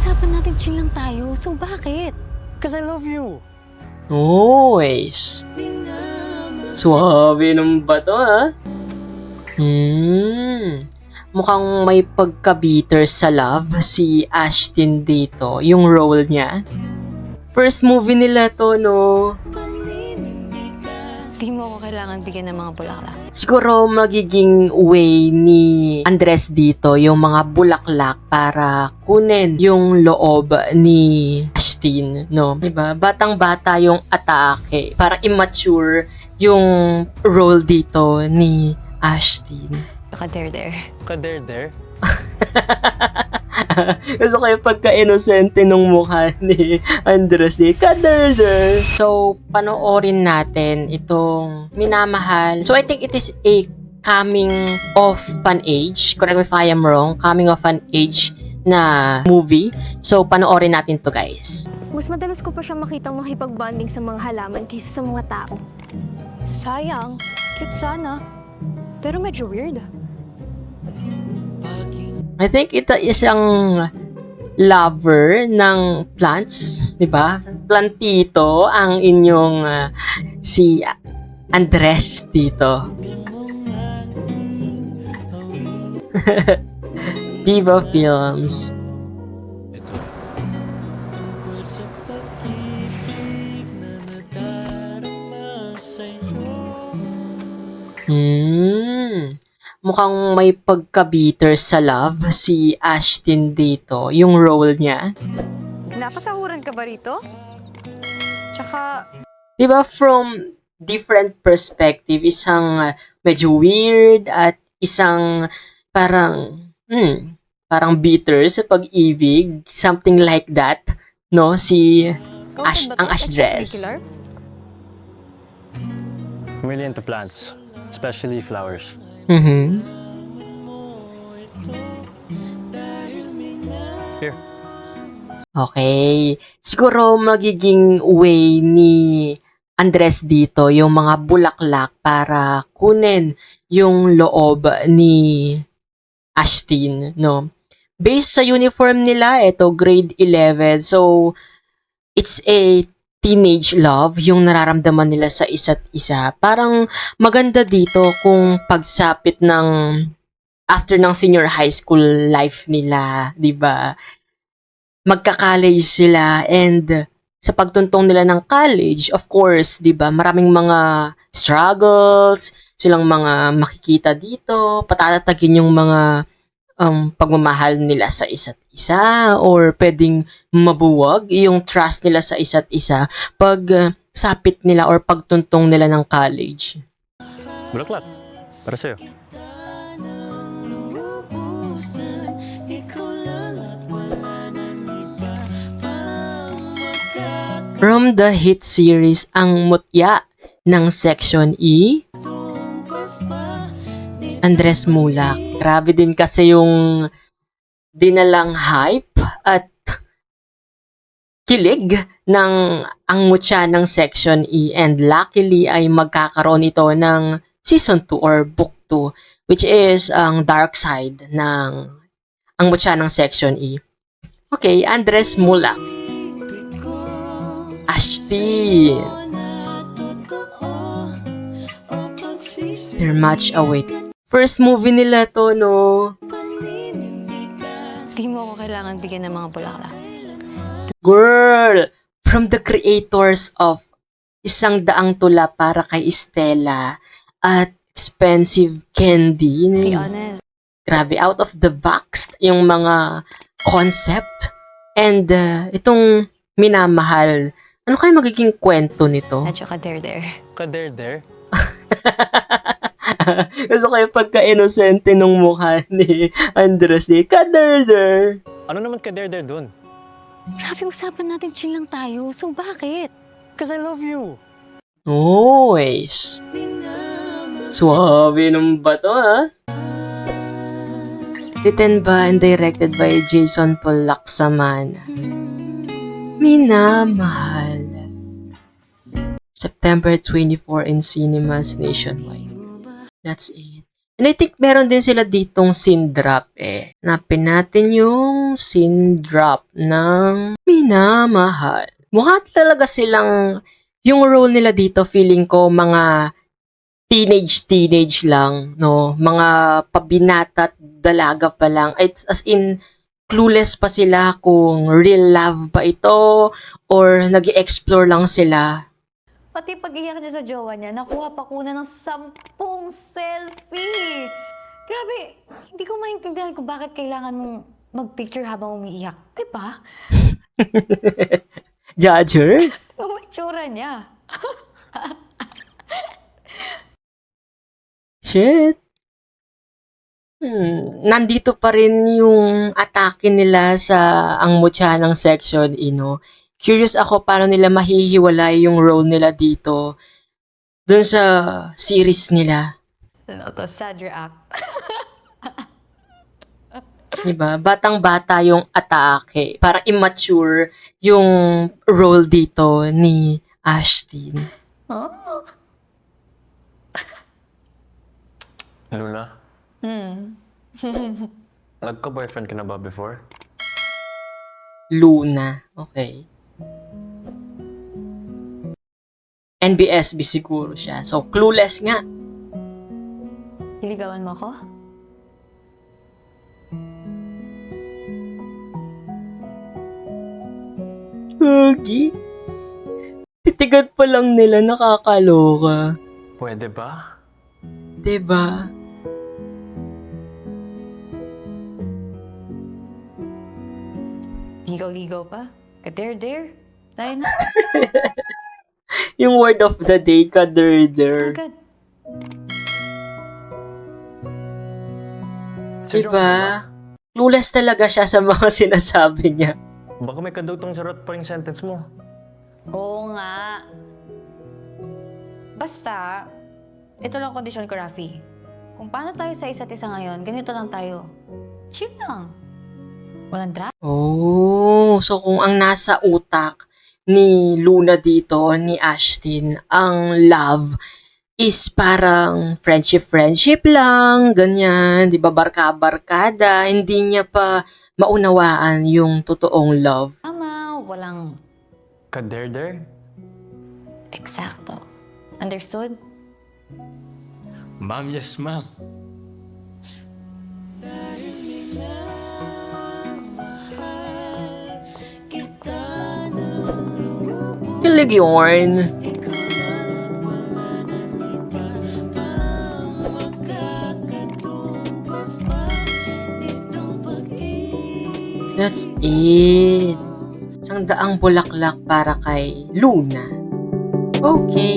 usapan natin chill lang tayo. So bakit? Because I love you. Nice. Suwabe ng bato, ha? Mukhang may pagka-bitter sa love si Ashton dito, yung role niya. First movie nila to, no? Di mo ako kailangan bigyan ng mga bulaklak. Siguro magiging way ni Andres dito yung mga bulaklak para kunin yung loob ni Ashton, no? Diba? Batang-bata yung atake. Parang immature yung role dito ni Ashton. Ka-there. Kader-der. Gusto ko yung pagka-inosente nung mukha ni Andres ni Kaderder. So, panoorin natin itong Minamahal. So, I think it is a coming of an age. Correct me if I am wrong. Coming of an age na movie. So, panoorin natin to, guys. Mas madalas ko pa siya makitang makipag-bonding sa mga halaman kaysa sa mga tao. Sayang. Cute sana. Pero medyo weird. I think ito isang lover ng plants, di ba? Plantito ang inyong si Andres dito. Viva Films. Mukhang may pagka-bitter sa love si Ashton dito, yung role niya. Napasahuran ka ba rito? Tsaka, Diba from different perspective, isang medyo weird at isang parang, parang bitter sa pag-ibig, something like that, no? Si ang Ashdress. I'm really into plants, especially flowers. Here. Okay. Siguro magiging way ni Andres dito yung mga bulaklak para kunin yung loob ni Ashton, no? Based sa uniform nila, ito grade 11. So, it's a teenage love yung nararamdaman nila sa isa't isa. Parang maganda dito kung pagsapit ng after ng senior high school life nila, 'di ba? Magka-college sila and sa pagtuntong nila ng college, of course, 'di ba? Maraming mga struggles, silang mga makikita dito, patatatagin yung mga pagmamahal nila sa isa't isa or pwedeng mabuwag yung trust nila sa isa't isa pag sapit nila or pagtuntong nila ng college. Bulaklak. Para sa'yo. From the hit series Ang Mutya ng Section E, Andres Mulak. Grabe din kasi yung dinalang hype at kilig ng Ang Mutya ng Section E and luckily ay magkakaroon ito ng Season 2 or Book 2 which is ang dark side ng Ang Mutya ng Section E. Okay, Andres Mulak. Ashton. They're much await. First movie nila to, no? Di mo ako kailangan bigyan ng mga bulaklak. Girl! From the creators of Isang Daang Tula para kay Estela at Expensive Candy. Be honest. Grabe, out of the box yung mga concept. And itong Minamahal. Ano kaya magiging kwento nito? Medyo ka-there. Kader-der. Gusto ko yung pagka-inosente nung mukha ni Andres ni Kaderder. Ano naman kader-der dun? Grabe, usapan natin chill lang tayo. So bakit? Because I love you. Nice. Suwabe ng bato, ha? Written by and directed by Jason Paul Laksaman. Minamahal. September 24 in cinemas nationwide. That's it. And I think meron din sila ditong scene drop eh. Hanapin natin yung scene drop ng Minamahal. Mukha talaga silang, yung role nila dito feeling ko mga teenage lang, no? Mga pabinata at dalaga pa lang. As in, clueless pa sila kung real love ba ito or nag-explore lang sila. Pati pag-iyak niya sa jowa niya, nakuha pa kuna ng 10 selfie. Grabe, hindi ko maintindihan kung bakit kailangan mong mag-picture habang umiiyak. Diba? Judger? Ang itsura niya. Shit. Nandito pa rin yung atake nila sa ang mutya ng section, Curious ako paano nila mahihiwalay yung role nila dito dun sa series nila. Ano to, sad react. Diba? Batang-bata yung atake. Para immature yung role dito ni Ashton. Oh? Luna, nagka-boyfriend ka na ba before? Luna. Okay. NBSB siguro siya. So, clueless nga. Liligawan mo ako? Gagi. Titigan pa lang nila, nakakaloka. Pwede ba? Diba? Ligaw-ligaw pa? Ka-dare-dare? Tayo na. Yung word of the day, kaderder. Agad. Diba? Clueless talaga siya sa mga sinasabi niya. Baka may kadutong charot pa rin sentence mo. Oo nga. Basta, ito lang kondisyon ko, Rafi. Kung paano tayo sa isa't isa ngayon, ganito lang tayo. Chill lang. Walang drama. Oh, so kung ang nasa utak ni Luna dito, ni Ashton, ang love is parang friendship lang, ganyan, di ba, barka-barkada, hindi niya pa maunawaan yung totoong love. Tama, walang Ka-dare-dare? eksakto. Understood? Ma'am, yes ma'am. Kilig yun. That's it. Isang daang bulaklak para kay Luna. Okay.